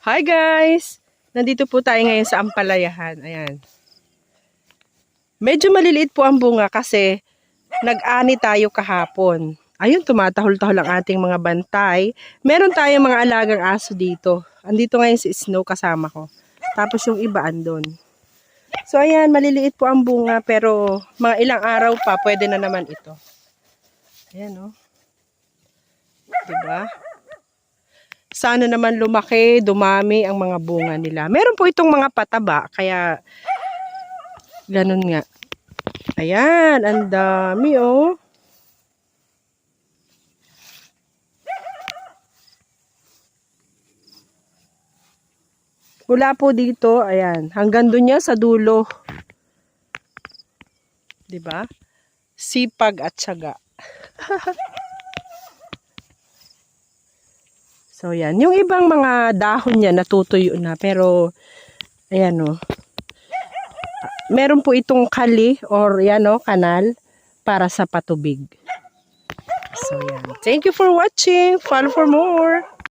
Hi guys! Nandito po tayo ngayon sa Ampalayahan. Ayan. Medyo maliliit po ang bunga kasi nag-ani tayo kahapon. Ayun, tumatahol-tahol ang ating mga bantay. Meron tayong mga alagang aso dito. Andito ngayon si Snow kasama ko. Tapos yung iba andun. So ayan, maliliit po ang bunga pero mga ilang araw pa pwede na naman ito. Ayan o. Diba? Sana naman lumaki, dumami ang mga bunga nila. Meron po itong mga pataba, kaya ganun nga. Ayan, ang dami oh. Mula po dito, ayan, hanggang doon niya sa dulo. 'Di ba? Sipag at tiyaga. So, yan. Yung ibang mga dahon niya natutuyo na. Pero, ayan o. Meron po itong kali or yan o, kanal para sa patubig. So, yan. Thank you for watching. Follow for more.